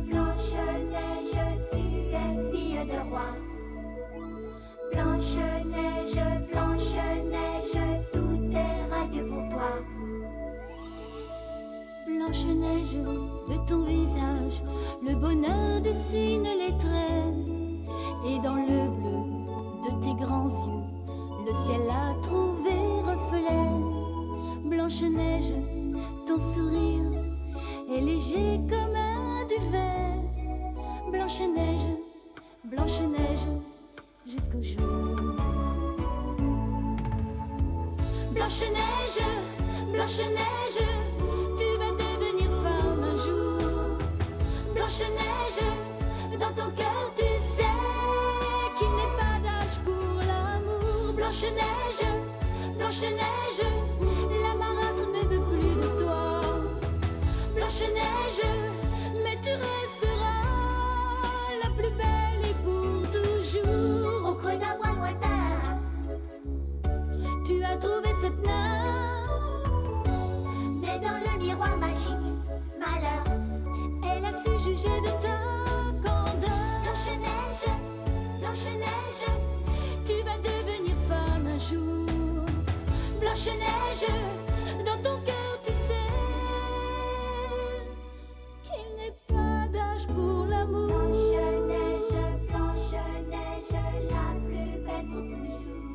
Blanche-Neige, tu es fille de roi. Blanche-Neige, Blanche-Neige, tout est radieux pour toi. Blanche-Neige, de ton visage, le bonheur dessine les traits. Et dans le bleu de tes grands yeux, le ciel a trouvé reflet. Blanche-Neige, ton sourire est léger comme un duvet. Blanche-Neige, Blanche-Neige, jusqu'au jour. Blanche-Neige, Blanche-Neige, tu vas devenir femme un jour. Blanche-Neige, dans ton cœur tu sais qu'il n'est pas d'âge pour l'amour. Blanche-Neige, Blanche-Neige, la marâtre ne veut plus de toi. Blanche-Neige, mais tu resteras la plus belle et pour toujours. Au creux d'un bois lointain, tu as trouvé cette nymphe, mais dans le miroir magique, malheur. elle a su juger de ta candeur. Blanche-Neige, Blanche-Neige, Tu vas devenir femme un jour. Blanche-Neige, dans ton cœur tu sais qu'il n'est pas d'âge pour l'amour. Blanche-Neige, Blanche-Neige, la plus belle pour toujours.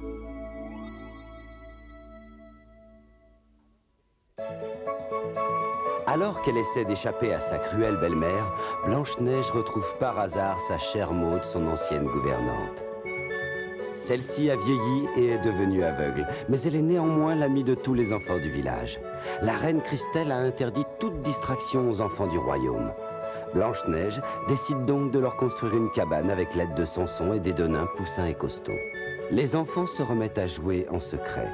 Alors qu'elle essaie d'échapper à sa cruelle belle-mère, Blanche-Neige retrouve par hasard sa chère Maude, son ancienne gouvernante. Celle-ci a vieilli et est devenue aveugle, mais elle est néanmoins l'amie de tous les enfants du village. La reine Christelle a interdit toute distraction aux enfants du royaume. Blanche-Neige décide donc de leur construire une cabane avec l'aide de Samson et des deux nains Poussin et Costaud. Les enfants se remettent à jouer en secret.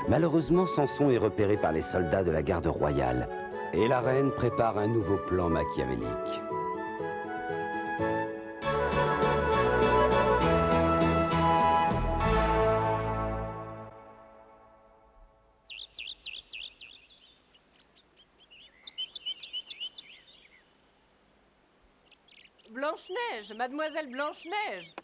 Malheureusement, Samson est repéré par les soldats de la garde royale. Et la reine prépare un nouveau plan machiavélique. Blanche-Neige, mademoiselle Blanche-Neige.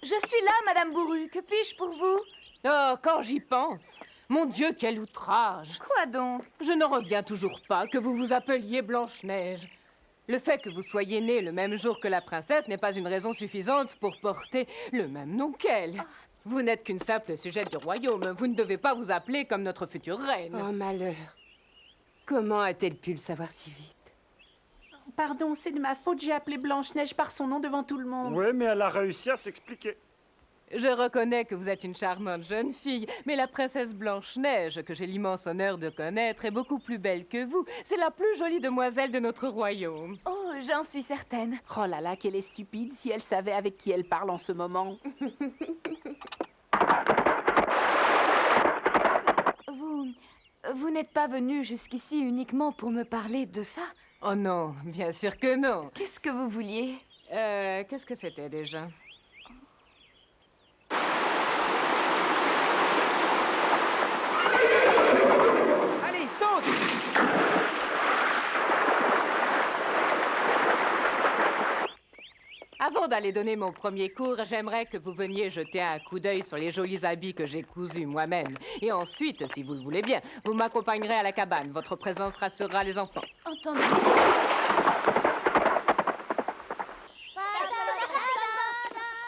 Je suis là, Madame Bourru. Que puis-je pour vous? Oh, quand j'y pense. Mon Dieu, quel outrage. Quoi donc? Je n'en reviens toujours pas que vous vous appeliez Blanche-Neige. Le fait que vous soyez née le même jour que la princesse n'est pas une raison suffisante pour porter le même nom qu'elle. Vous n'êtes qu'une simple sujette du royaume. Vous ne devez pas vous appeler comme notre future reine. Oh, malheur. Comment a-t-elle pu le savoir si vite? Pardon, c'est de ma faute, j'ai appelé Blanche-Neige par son nom devant tout le monde. Oui, mais elle a réussi à s'expliquer. Je reconnais que vous êtes une charmante jeune fille, mais la princesse Blanche-Neige, que j'ai l'immense honneur de connaître, est beaucoup plus belle que vous. C'est la plus jolie demoiselle de notre royaume. Oh, j'en suis certaine. Oh là là, qu'elle est stupide si elle savait avec qui elle parle en ce moment. Vous n'êtes pas venu jusqu'ici uniquement pour me parler de ça? Oh non, bien sûr que non. Qu'est-ce que vous vouliez? Qu'est-ce que c'était déjà? Allez, saute! Avant d'aller donner mon premier cours, j'aimerais que vous veniez jeter un coup d'œil sur les jolis habits que j'ai cousus moi-même. Et ensuite, si vous le voulez bien, vous m'accompagnerez à la cabane. Votre présence rassurera les enfants. Entendu.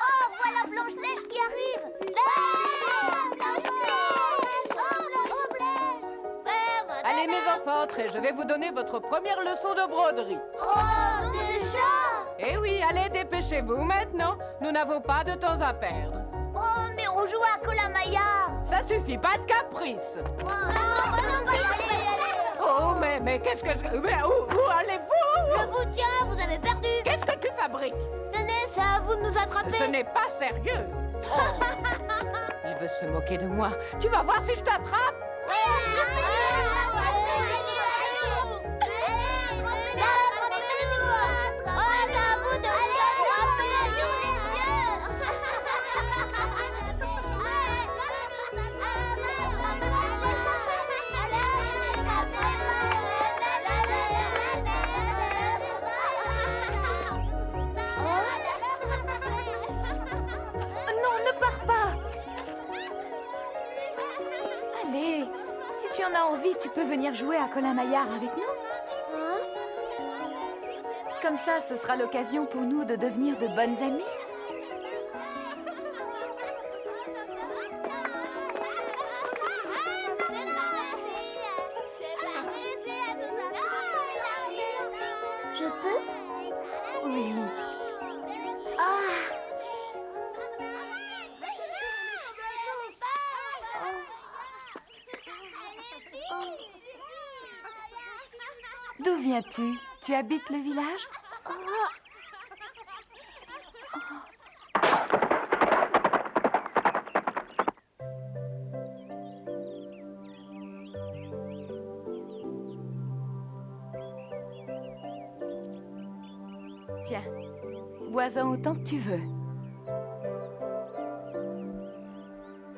Oh, voilà Blanche-Neige qui arrive. Allez, mes enfants, entrez. Je vais vous donner votre première leçon de broderie. Oh, déjà? Eh oui, allez, dépêchez-vous maintenant. Nous n'avons pas de temps à perdre. Oh, mais on joue à Colin-Maillard. Ça suffit, pas de caprice. Oh, non, Oh, mais qu'est-ce que... Mais où allez-vous? je vous tiens, vous avez perdu. Qu'est-ce que tu fabriques? Tenez, c'est à vous de nous attraper. Ce n'est pas sérieux. Oh. Il veut se moquer de moi. Tu vas voir si je t'attrape. Ravi, tu peux venir jouer à Colin Maillard avec nous? Comme ça, ce sera l'occasion pour nous de devenir de bonnes amies. Je peux? Oui. D'où viens-tu? Tu habites le village? Tiens, bois-en autant que tu veux.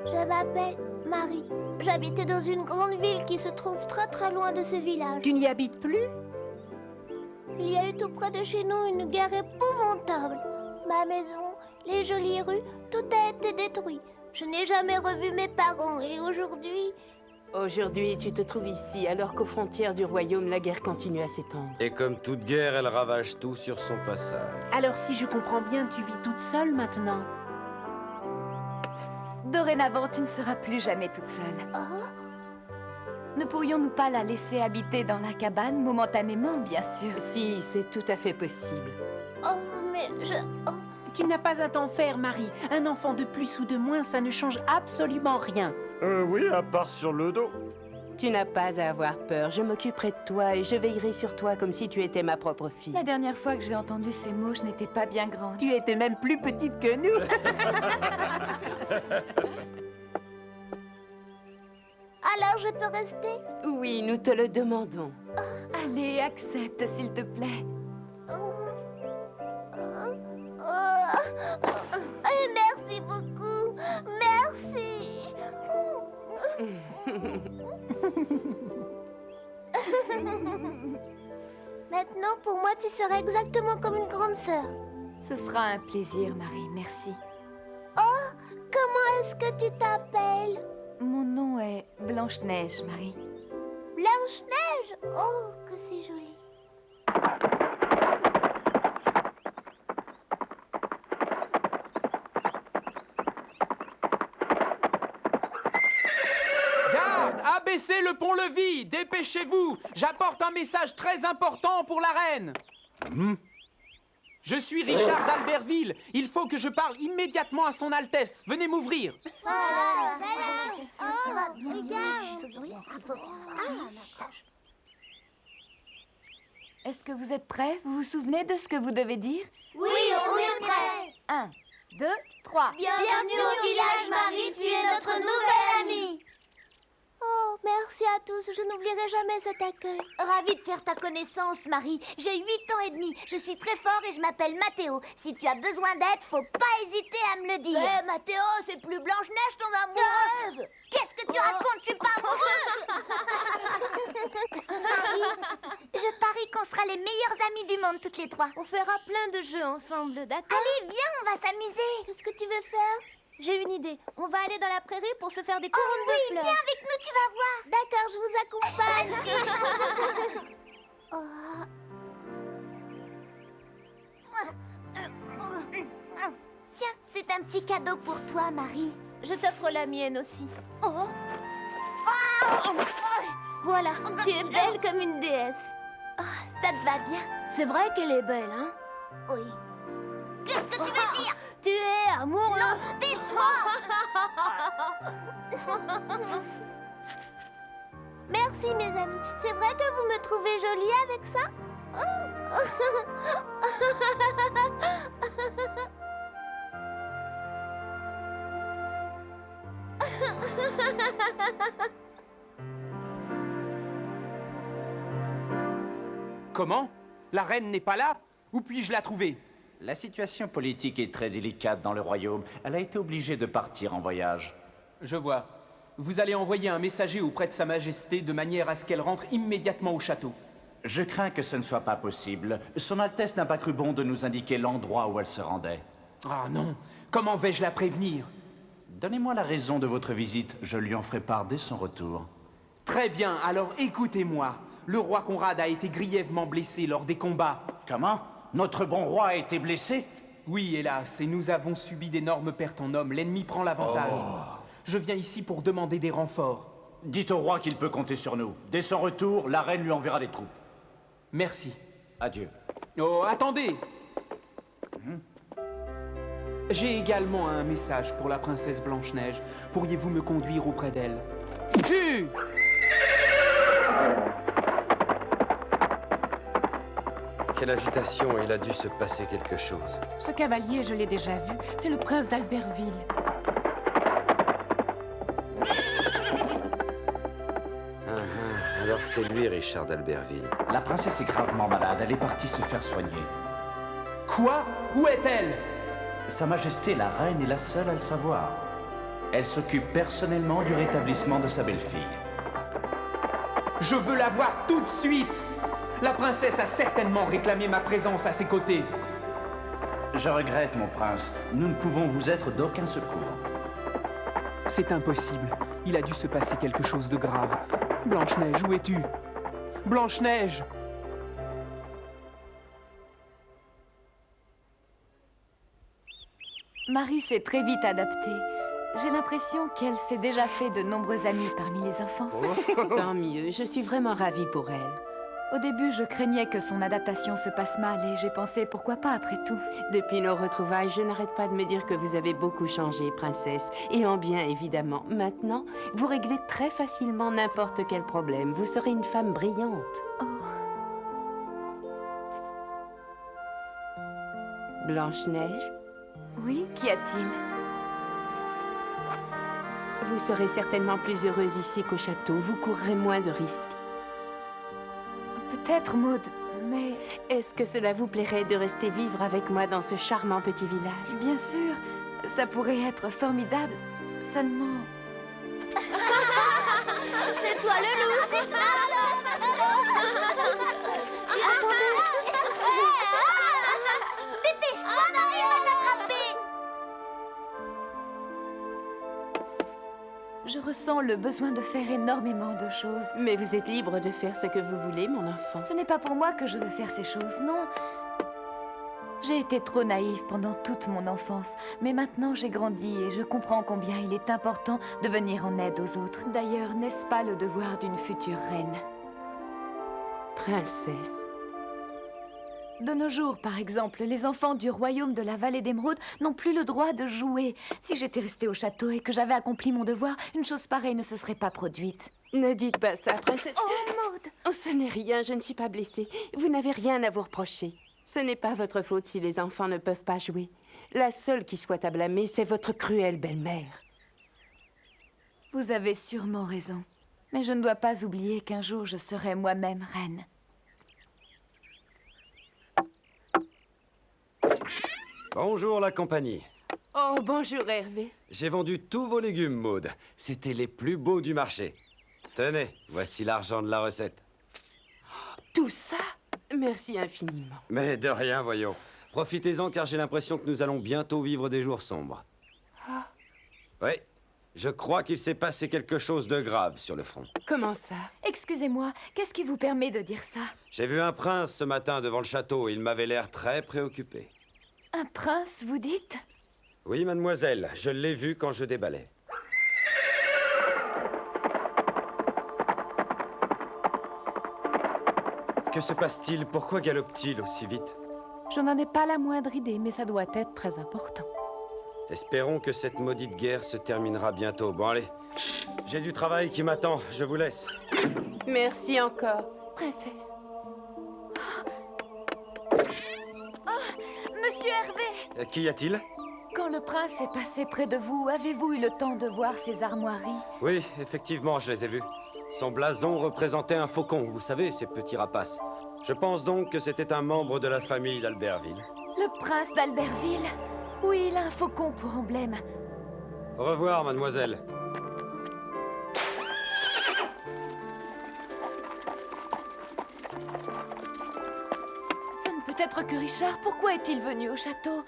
Je m'appelle Marie. J'habitais dans une grande ville qui se trouve très très loin de ce village. Tu n'y habites plus? Il y a eu tout près de chez nous une guerre épouvantable. Ma maison, les jolies rues, tout a été détruit. Je n'ai jamais revu mes parents et aujourd'hui... Aujourd'hui, tu te trouves ici, alors qu'aux frontières du royaume, la guerre continue à s'étendre. Et comme toute guerre, elle ravage tout sur son passage. Alors si je comprends bien, tu vis toute seule maintenant? Dorénavant, tu ne seras plus jamais toute seule. Ne pourrions-nous pas la laisser habiter dans la cabane, momentanément, bien sûr? Si, c'est tout à fait possible. Oh, mais je... oh. Tu n'as pas à t'en faire, Marie. Un enfant de plus ou de moins, ça ne change absolument rien. Oui, à part sur le dos. Tu n'as pas à avoir peur, je m'occuperai de toi et je veillerai sur toi comme si tu étais ma propre fille. La dernière fois que j'ai entendu ces mots, je n'étais pas bien grande. Tu étais même plus petite que nous. Alors je peux rester? Oui, nous te le demandons. Allez, accepte, s'il te plaît. Merci beaucoup. Merci. Maintenant, pour moi, tu seras exactement comme une grande sœur. Ce sera un plaisir, Marie, merci. Comment est-ce que tu t'appelles? Mon nom est Blanche-Neige, Marie. Blanche-Neige? Oh, que c'est joli. Garde! Abaissez le pont-levis! Dépêchez-vous! J'apporte un message très important pour la reine! Je suis Richard d'Albertville. Il faut que je parle immédiatement à son Altesse. Venez m'ouvrir. Est-ce que vous êtes prêts? Vous vous souvenez de ce que vous devez dire? Oui, on est prêts. 1, 2, 3. Bienvenue au village, Marie. Tu es notre nouvelle amie. Oh, merci à tous. Je n'oublierai jamais cet accueil. Ravie de faire ta connaissance, Marie. J'ai 8 ans et demi. Je suis très fort et je m'appelle Mathéo. Si tu as besoin d'aide, faut pas hésiter à me le dire. Mathéo, c'est plus Blanche-Neige ton amoureuse. Qu'est-ce que tu racontes? Je suis pas amoureuse. Marie, je parie qu'on sera les meilleures amies du monde toutes les trois. On fera plein de jeux ensemble, d'accord? Allez, viens, on va s'amuser. Qu'est-ce que tu veux faire? J'ai une idée. On va aller dans la prairie pour se faire des couronnes de fleurs. Viens avec nous, tu vas voir. D'accord, je vous accompagne. Tiens, c'est un petit cadeau pour toi, Marie. Je t'offre la mienne aussi. Oh. Voilà, tu es belle comme une déesse. Ça te va bien? C'est vrai qu'elle est belle, hein? Oui. Qu'est-ce que tu veux dire? Tu es amoureux. Non, tais-toi! Merci, mes amis. C'est vrai que vous me trouvez jolie avec ça? Comment? La reine n'est pas là? Où puis-je la trouver? La situation politique est très délicate dans le royaume. Elle a été obligée de partir en voyage. Je vois. Vous allez envoyer un messager auprès de Sa Majesté de manière à ce qu'elle rentre immédiatement au château. Je crains que ce ne soit pas possible. Son Altesse n'a pas cru bon de nous indiquer l'endroit où elle se rendait. Ah non! Comment vais-je la prévenir? Donnez-moi la raison de votre visite. Je lui en ferai part dès son retour. Très bien, alors écoutez-moi. Le roi Conrad a été grièvement blessé lors des combats. Comment? Notre bon roi a été blessé? Oui, hélas, et nous avons subi d'énormes pertes en hommes. L'ennemi prend l'avantage. Je viens ici pour demander des renforts. Dites au roi qu'il peut compter sur nous. Dès son retour, la reine lui enverra des troupes. Merci. Adieu. Oh, attendez! J'ai également un message pour la princesse Blanche-Neige. Pourriez-vous me conduire auprès d'elle? Quelle agitation, il a dû se passer quelque chose. Ce cavalier, je l'ai déjà vu. C'est le prince d'Albertville. Alors c'est lui, Richard d'Albertville. La princesse est gravement malade. Elle est partie se faire soigner. Quoi? Où est-elle? Sa Majesté la reine est la seule à le savoir. Elle s'occupe personnellement du rétablissement de sa belle-fille. Je veux la voir tout de suite! La princesse a certainement réclamé ma présence à ses côtés. Je regrette, mon prince. Nous ne pouvons vous être d'aucun secours. C'est impossible. Il a dû se passer quelque chose de grave. Blanche-Neige, où es-tu? Blanche-Neige! Marie s'est très vite adaptée. J'ai l'impression qu'elle s'est déjà fait de nombreux amis parmi les enfants. Tant mieux, je suis vraiment ravie pour elle. Au début, je craignais que son adaptation se passe mal et j'ai pensé pourquoi pas après tout. Depuis nos retrouvailles, je n'arrête pas de me dire que vous avez beaucoup changé, princesse. Et en bien, évidemment. Maintenant, vous réglez très facilement n'importe quel problème. Vous serez une femme brillante. Oh. Blanche-Neige, Oui, qu'y a-t-il? vous serez certainement plus heureuse ici qu'au château. Vous courrez moins de risques. Peut-être, Maud, mais Est-ce que cela vous plairait de rester vivre avec moi dans ce charmant petit village? bien sûr, ça pourrait être formidable. Seulement... C'est toi le loup, c'est toi. Dépêche-toi, Marie va t'attraper. Je ressens le besoin de faire énormément de choses. Mais vous êtes libre de faire ce que vous voulez, mon enfant. Ce n'est pas pour moi que je veux faire ces choses, non. J'ai été trop naïve pendant toute mon enfance, mais maintenant j'ai grandi et je comprends combien il est important de venir en aide aux autres. D'ailleurs, n'est-ce pas le devoir d'une future reine? Princesse. De nos jours, par exemple, les enfants du royaume de la vallée d'Émeraude n'ont plus le droit de jouer. Si j'étais restée au château et que j'avais accompli mon devoir, une chose pareille ne se serait pas produite. Ne dites pas ça, princesse. Oh, Maud! Oh, ce n'est rien, je ne suis pas blessée. Vous n'avez rien à vous reprocher. Ce n'est pas votre faute si les enfants ne peuvent pas jouer. La seule qui soit à blâmer, c'est votre cruelle belle-mère. Vous avez sûrement raison. Mais je ne dois pas oublier qu'un jour je serai moi-même reine. Bonjour la compagnie. Oh, bonjour Hervé. J'ai vendu tous vos légumes, Maud. C'étaient les plus beaux du marché. Tenez, voici l'argent de la recette. Tout ça? Merci infiniment. Mais de rien, voyons. Profitez-en car j'ai l'impression que nous allons bientôt vivre des jours sombres. Oui, je crois qu'il s'est passé quelque chose de grave sur le front. Comment ça? Excusez-moi, qu'est-ce qui vous permet de dire ça? J'ai vu un prince ce matin devant le château. Il m'avait l'air très préoccupé. Un prince, vous dites? Oui, mademoiselle, je l'ai vu quand je déballais. Que se passe-t-il? Pourquoi galope-t-il aussi vite? Je n'en ai pas la moindre idée, mais ça doit être très important. Espérons que cette maudite guerre se terminera bientôt. Bon, allez, j'ai du travail qui m'attend. Je vous laisse. Merci encore, princesse. Monsieur Hervé! Qu'y a-t-il? Quand le prince est passé près de vous, avez-vous eu le temps de voir ses armoiries? Oui, effectivement, je les ai vus. Son blason représentait un faucon, vous savez, ces petits rapaces. Je pense donc que c'était un membre de la famille d'Albertville. Le prince d'Albertville? Oui, il a un faucon pour emblème. Au revoir, mademoiselle. Ça ne peut être que Richard. Pourquoi est-il venu au château?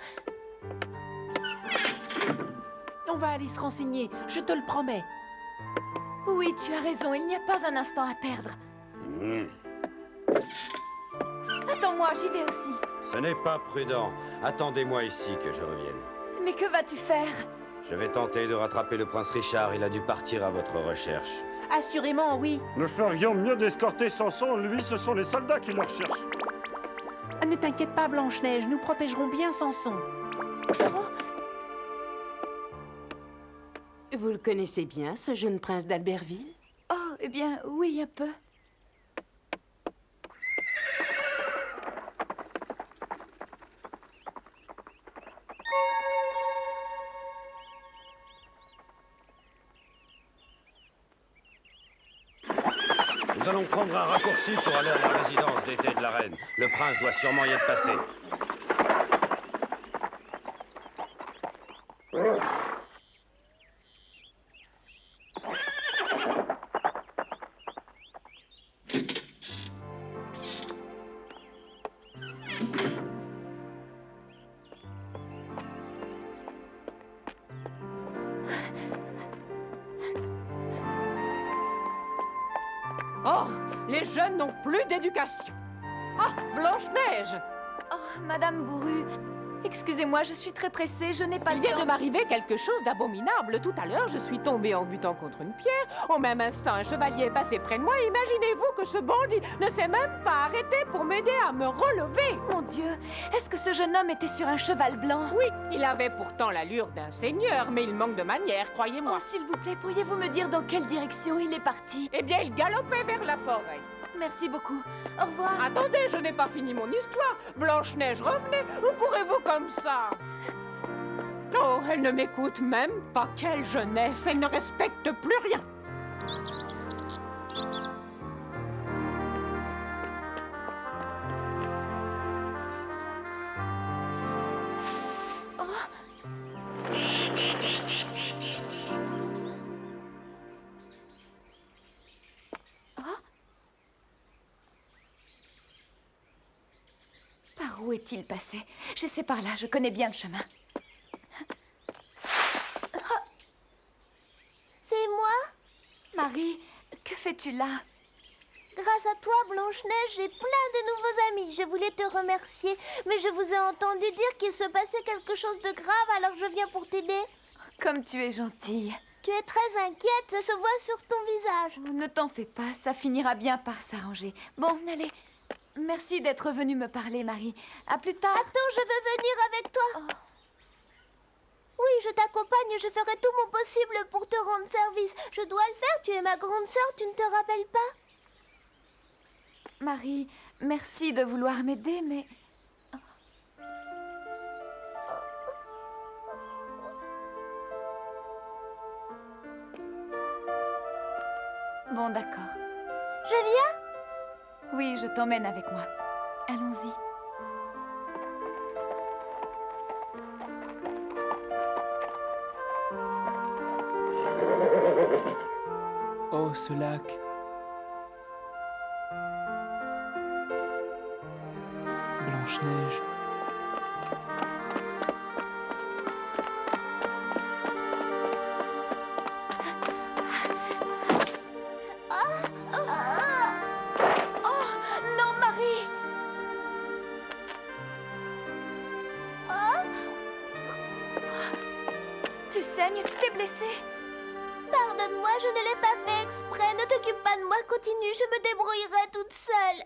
On va aller se renseigner, je te le promets. Oui, tu as raison, il n'y a pas un instant à perdre. Attends-moi, j'y vais aussi. Ce n'est pas prudent. Attendez-moi ici que je revienne. Mais que vas-tu faire? Je vais tenter de rattraper le prince Richard. Il a dû partir à votre recherche. Assurément, oui. Nous ferions mieux d'escorter Samson. Lui, ce sont les soldats qui le recherchent. Ne t'inquiète pas, Blanche-Neige, nous protégerons bien Samson. Vous le connaissez bien, ce jeune prince d'Albertville? Oh, eh bien, oui, un peu. Nous allons prendre un raccourci pour aller à la résidence d'été de la reine. Le prince doit sûrement y être passé. Oh, les jeunes n'ont plus d'éducation. Ah, Blanche-Neige! Oh, Madame Bourru, excusez-moi, je suis très pressée, je n'ai pas Il le vient temps. de m'arriver quelque chose d'abominable. Tout à l'heure, je suis tombée en butant contre une pierre. Au même instant, un chevalier est passé près de moi. Imaginez-vous que ce bandit ne s'est même pas arrêté pour m'aider à me relever. Mon Dieu, est-ce que ce jeune homme était sur un cheval blanc? Oui, il avait pourtant l'allure d'un seigneur, mais il manque de manières, croyez-moi. Oh, s'il vous plaît, pourriez-vous me dire dans quelle direction il est parti? Eh bien, il galopait vers la forêt. Merci beaucoup. Au revoir. Attendez, je n'ai pas fini mon histoire. Blanche-Neige, revenez. Où courez-vous comme ça? Oh, elle ne m'écoute même pas. Quelle jeunesse. Elle ne respecte plus rien. Par où est-il passé? J'essaie par là, je connais bien le chemin. C'est moi? Marie, que fais-tu là? Grâce à toi, Blanche-Neige, j'ai plein de nouveaux amis. Je voulais te remercier, mais je vous ai entendu dire qu'il se passait quelque chose de grave, alors je viens pour t'aider. Comme tu es gentille. Tu es très inquiète, ça se voit sur ton visage. Oh, ne t'en fais pas, ça finira bien par s'arranger. Bon, allez. Merci d'être venue me parler, Marie. À plus tard. Attends, je veux venir avec toi. Oui, je t'accompagne, je ferai tout mon possible pour te rendre service. Je dois le faire, tu es ma grande sœur, tu ne te rappelles pas? Marie, merci de vouloir m'aider, mais... Bon, d'accord. Je viens? Oui, je t'emmène avec moi. Allons-y. Oh, ce lac. Blanche-Neige. Non, Marie! Tu saignes, tu t'es blessée? Pardonne-moi, je ne l'ai pas fait exprès. Ne t'occupe pas de moi, continue, je me débrouillerai toute seule.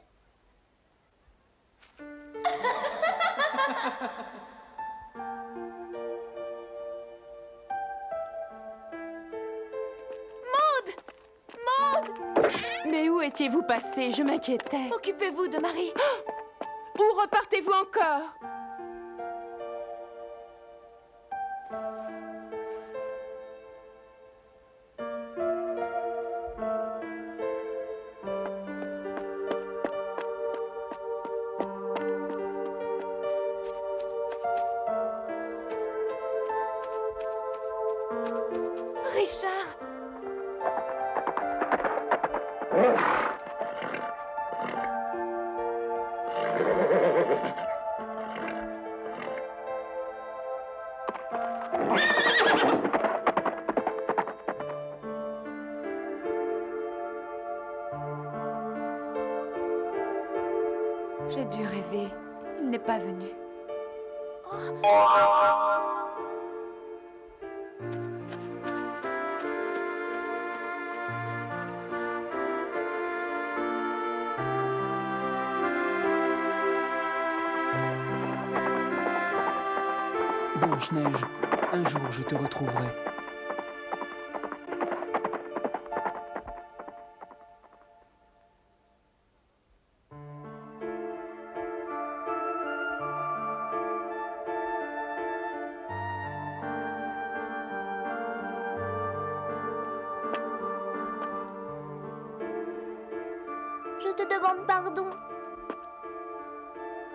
Mais où étiez-vous passé? Je m'inquiétais. Occupez-vous de Marie. Où repartez-vous encore? Richard! J'ai dû rêver. Il n'est pas venu. Blanche-Neige, un jour je te retrouverai. Je te demande pardon.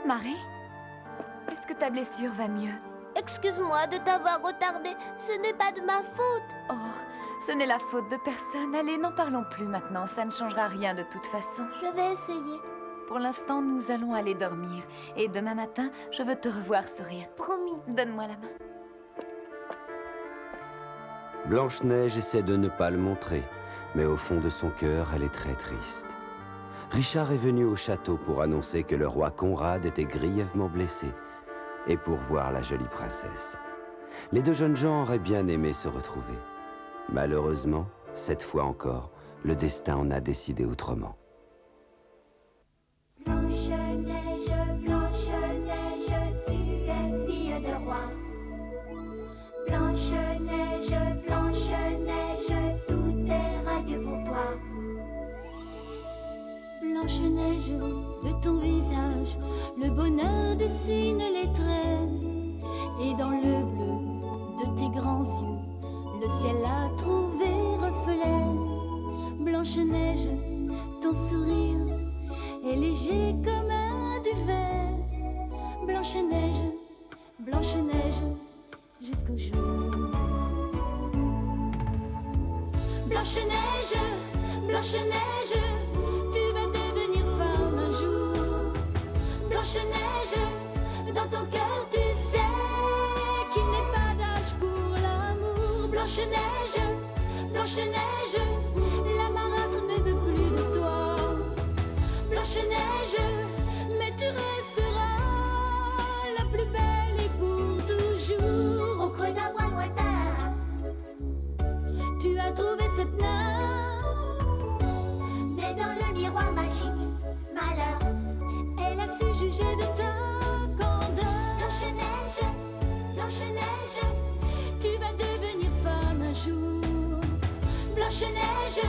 Marie, est-ce que ta blessure va mieux? Excuse-moi de t'avoir retardé. Ce n'est pas de ma faute. Oh, ce n'est la faute de personne. Allez, n'en parlons plus maintenant. Ça ne changera rien de toute façon. Je vais essayer. Pour l'instant, nous allons aller dormir. Et demain matin, je veux te revoir sourire. Promis. Donne-moi la main. Blanche-Neige essaie de ne pas le montrer, mais au fond de son cœur, elle est très triste. Richard est venu au château pour annoncer que le roi Conrad était grièvement blessé et pour voir la jolie princesse. Les deux jeunes gens auraient bien aimé se retrouver. Malheureusement, cette fois encore, le destin en a décidé autrement. Blanche-Neige, Blanche-Neige, tu es fille de roi. Blanche-Neige, Blanche-Neige, tout est radieux pour toi. Blanche-Neige, de ton visage, le bonheur dessine les traits. Et dans le bleu de tes grands yeux, le ciel a trouvé reflet. Blanche-Neige, ton sourire est léger comme un duvet. Blanche-Neige, Blanche-Neige, jusqu'au jour. Blanche-Neige, Blanche-Neige, tu vas devenir femme un jour. Blanche-Neige, dans ton cœur tu sais qu'il n'est pas d'âge pour l'amour. Blanche-Neige, Blanche-Neige, la marâtre ne veut plus de toi. Blanche-Neige, mais tu resteras la plus belle et pour toujours. Au creux d'un bois lointain, tu as trouvé cette nymphe. Mais dans le miroir magique, malheur, elle a su juger de ta candeur. Blanche-Neige, Blanche-Neige, tu vas devenir femme un jour. Blanche-Neige,